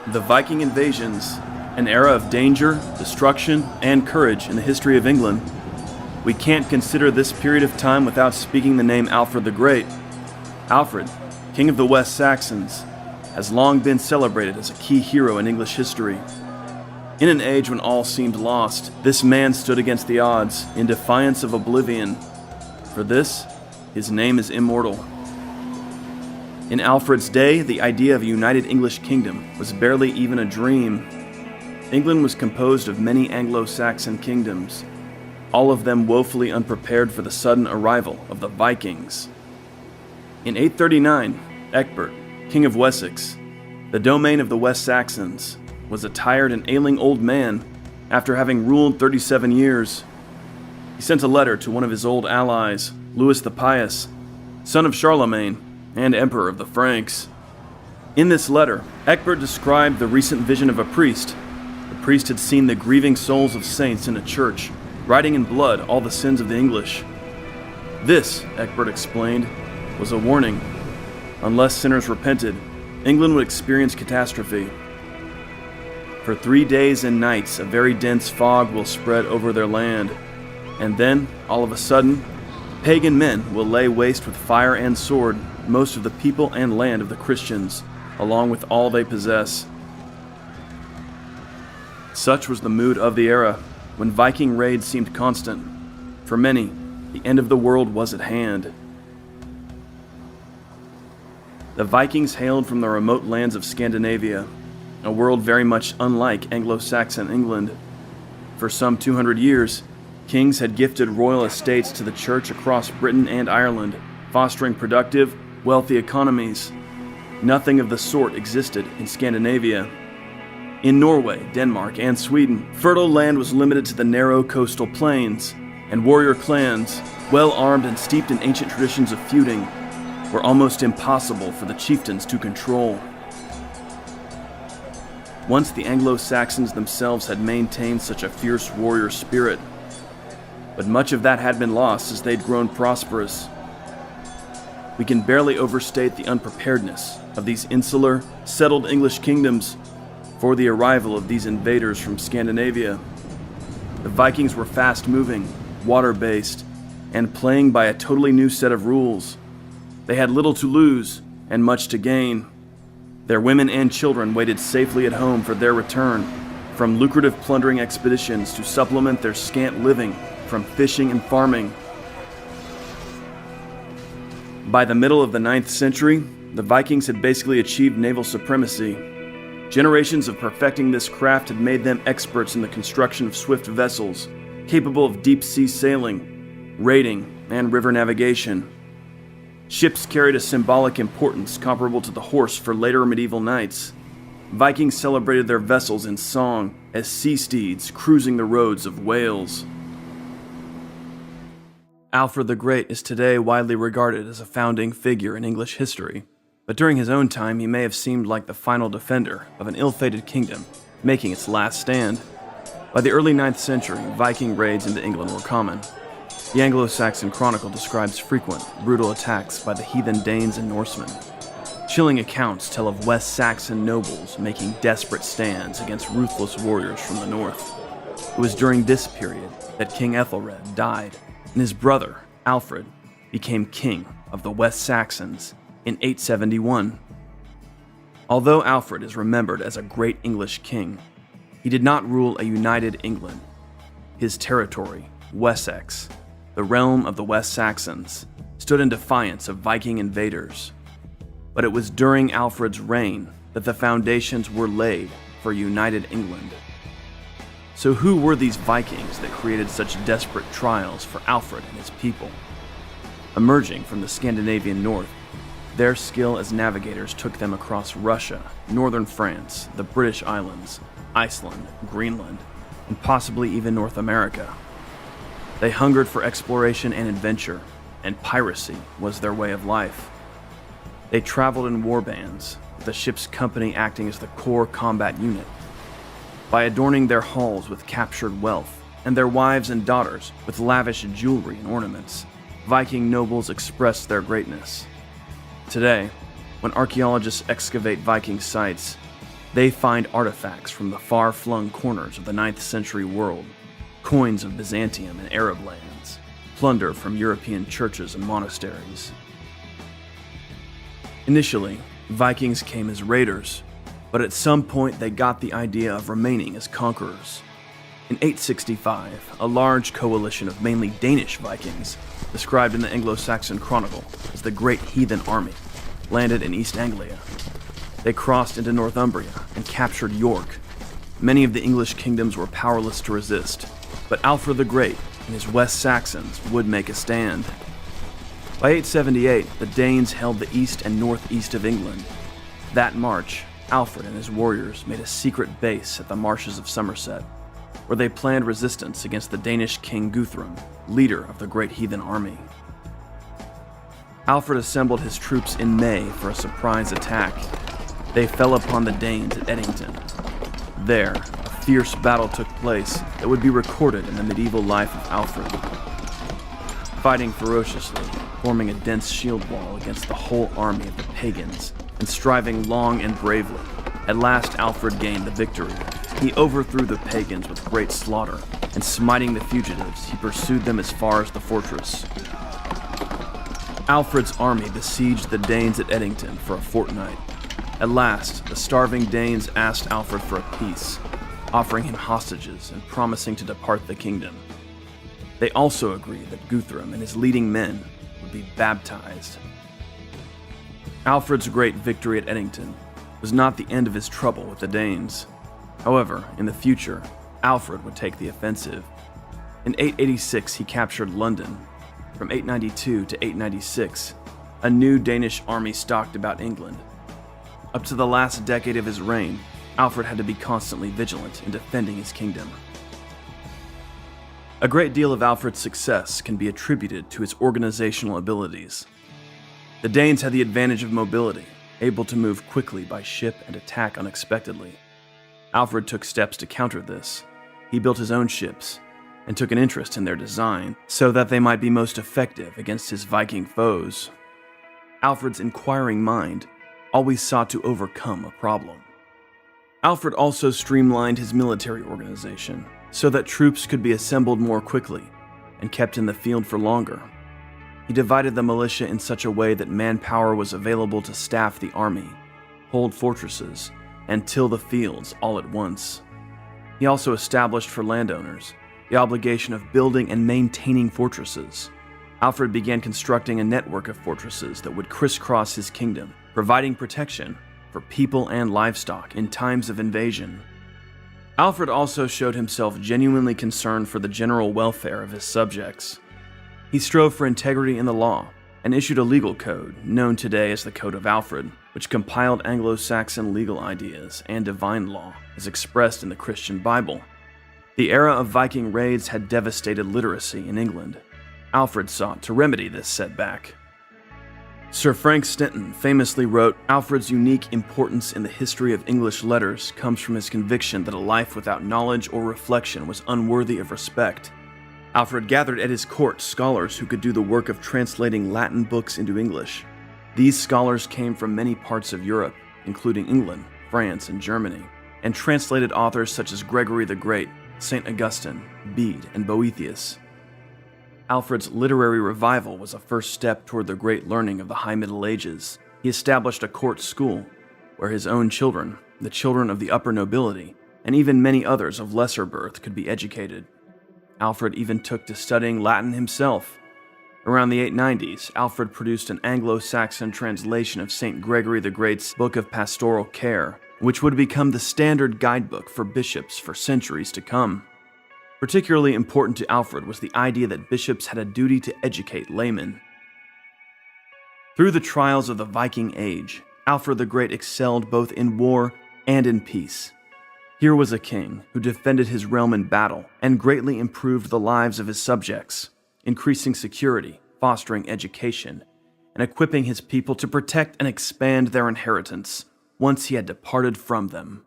The Viking invasions, an era of danger, destruction, and courage in the history of England. We can't consider this period of time without speaking the name Alfred the Great. Alfred, King of the West Saxons, has long been celebrated as a key hero in English history. In an age when all seemed lost, this man stood against the odds in defiance of oblivion. For this, his name is immortal. In Alfred's day, the idea of a united English kingdom was barely even a dream. England was composed of many Anglo-Saxon kingdoms, all of them woefully unprepared for the sudden arrival of the Vikings. In 839, Ecgbert, King of Wessex, the domain of the West Saxons, was a tired and ailing old man after having ruled 37 years. He sent a letter to one of his old allies, Louis the Pious, son of Charlemagne and Emperor of the Franks. In this letter, Ecgbert described the recent vision of a priest. The priest had seen the grieving souls of saints in a church, writing in blood all the sins of the English. This, Ecgbert explained, was a warning. Unless sinners repented, England would experience catastrophe. For 3 days and nights, a very dense fog will spread over their land, and then, all of a sudden, pagan men will lay waste with fire and sword most of the people and land of the Christians, along with all they possess. Such was the mood of the era, when Viking raids seemed constant. For many, the end of the world was at hand. The Vikings hailed from the remote lands of Scandinavia, a world very much unlike Anglo-Saxon England. For some 200 years, kings had gifted royal estates to the church across Britain and Ireland, fostering productive, wealthy economies. Nothing of the sort existed in Scandinavia. In Norway, Denmark, and Sweden, fertile land was limited to the narrow coastal plains, and warrior clans, well armed and steeped in ancient traditions of feuding, were almost impossible for the chieftains to control. Once the Anglo-Saxons themselves had maintained such a fierce warrior spirit, but much of that had been lost as they'd grown prosperous. We can barely overstate the unpreparedness of these insular, settled English kingdoms for the arrival of these invaders from Scandinavia. The Vikings were fast-moving, water-based, and playing by a totally new set of rules. They had little to lose and much to gain. Their women and children waited safely at home for their return, from lucrative plundering expeditions to supplement their scant living from fishing and farming. By the middle of the 9th century, the Vikings had basically achieved naval supremacy. Generations of perfecting this craft had made them experts in the construction of swift vessels, capable of deep-sea sailing, raiding, and river navigation. Ships carried a symbolic importance comparable to the horse for later medieval knights. Vikings celebrated their vessels in song as sea steeds cruising the roads of Wales. Alfred the Great is today widely regarded as a founding figure in English history, but during his own time he may have seemed like the final defender of an ill-fated kingdom, making its last stand. By the early 9th century, Viking raids into England were common. The Anglo-Saxon Chronicle describes frequent, brutal attacks by the heathen Danes and Norsemen. Chilling accounts tell of West Saxon nobles making desperate stands against ruthless warriors from the north. It was during this period that King Ethelred died, and his brother, Alfred, became king of the West Saxons in 871. Although Alfred is remembered as a great English king, he did not rule a united England. His territory, Wessex, the realm of the West Saxons, stood in defiance of Viking invaders. But it was during Alfred's reign that the foundations were laid for united England. So who were these Vikings that created such desperate trials for Alfred and his people? Emerging from the Scandinavian north, their skill as navigators took them across Russia, northern France, the British Islands, Iceland, Greenland, and possibly even North America. They hungered for exploration and adventure, and piracy was their way of life. They traveled in war bands, with the ship's company acting as the core combat unit. By adorning their halls with captured wealth, and their wives and daughters with lavish jewelry and ornaments, Viking nobles expressed their greatness. Today, when archaeologists excavate Viking sites, They find artifacts from the far-flung corners of the 9th century world, coins of Byzantium and Arab lands, plunder from European churches and monasteries. Initially, Vikings came as raiders, but at some point they got the idea of remaining as conquerors. In 865, a large coalition of mainly Danish Vikings, described in the Anglo-Saxon Chronicle as the Great Heathen Army, landed in East Anglia. They crossed into Northumbria and captured York. Many of the English kingdoms were powerless to resist, but Alfred the Great and his West Saxons would make a stand. By 878, the Danes held the east and northeast of England. That March, Alfred and his warriors made a secret base at the marshes of Somerset, where they planned resistance against the Danish king Guthrum, leader of the Great Heathen Army. Alfred assembled his troops in May for a surprise attack. They fell upon the Danes at Edington. There, a fierce battle took place that would be recorded in the medieval life of Alfred. Fighting ferociously, forming a dense shield wall against the whole army of the pagans, and striving long and bravely, at last Alfred gained the victory. He overthrew the pagans with great slaughter, and smiting the fugitives, he pursued them as far as the fortress. Alfred's army besieged the Danes at Edington for a fortnight. At last, the starving Danes asked Alfred for a peace, offering him hostages and promising to depart the kingdom. They also agreed that Guthrum and his leading men would be baptized. Alfred's great victory at Edington was not the end of his trouble with the Danes. However, in the future, Alfred would take the offensive. In 886, he captured London. From 892 to 896, a new Danish army stalked about England. Up to the last decade of his reign, Alfred had to be constantly vigilant in defending his kingdom. A great deal of Alfred's success can be attributed to his organizational abilities. The Danes had the advantage of mobility, able to move quickly by ship and attack unexpectedly. Alfred took steps to counter this. He built his own ships and took an interest in their design so that they might be most effective against his Viking foes. Alfred's inquiring mind always sought to overcome a problem. Alfred also streamlined his military organization so that troops could be assembled more quickly and kept in the field for longer. He divided the militia in such a way that manpower was available to staff the army, hold fortresses, and till the fields all at once. He also established for landowners the obligation of building and maintaining fortresses. Alfred began constructing a network of fortresses that would crisscross his kingdom, providing protection for people and livestock in times of invasion. Alfred also showed himself genuinely concerned for the general welfare of his subjects. He strove for integrity in the law and issued a legal code, known today as the Code of Alfred, which compiled Anglo-Saxon legal ideas and divine law as expressed in the Christian Bible. The era of Viking raids had devastated literacy in England. Alfred sought to remedy this setback. Sir Frank Stenton famously wrote, "Alfred's unique importance in the history of English letters comes from his conviction that a life without knowledge or reflection was unworthy of respect." Alfred gathered at his court scholars who could do the work of translating Latin books into English. These scholars came from many parts of Europe, including England, France, and Germany, and translated authors such as Gregory the Great, St. Augustine, Bede, and Boethius. Alfred's literary revival was a first step toward the great learning of the High Middle Ages. He established a court school where his own children, the children of the upper nobility, and even many others of lesser birth could be educated. Alfred even took to studying Latin himself. Around the 890s, Alfred produced an Anglo-Saxon translation of St. Gregory the Great's Book of Pastoral Care, which would become the standard guidebook for bishops for centuries to come. Particularly important to Alfred was the idea that bishops had a duty to educate laymen. Through the trials of the Viking Age, Alfred the Great excelled both in war and in peace. Here was a king who defended his realm in battle and greatly improved the lives of his subjects, increasing security, fostering education, and equipping his people to protect and expand their inheritance once he had departed from them.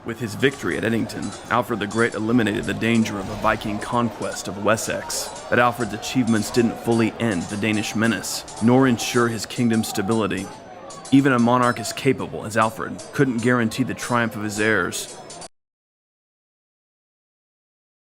With his victory at Edington, Alfred the Great eliminated the danger of a Viking conquest of Wessex. But Alfred's achievements didn't fully end the Danish menace, nor ensure his kingdom's stability. Even a monarch as capable as Alfred couldn't guarantee the triumph of his heirs.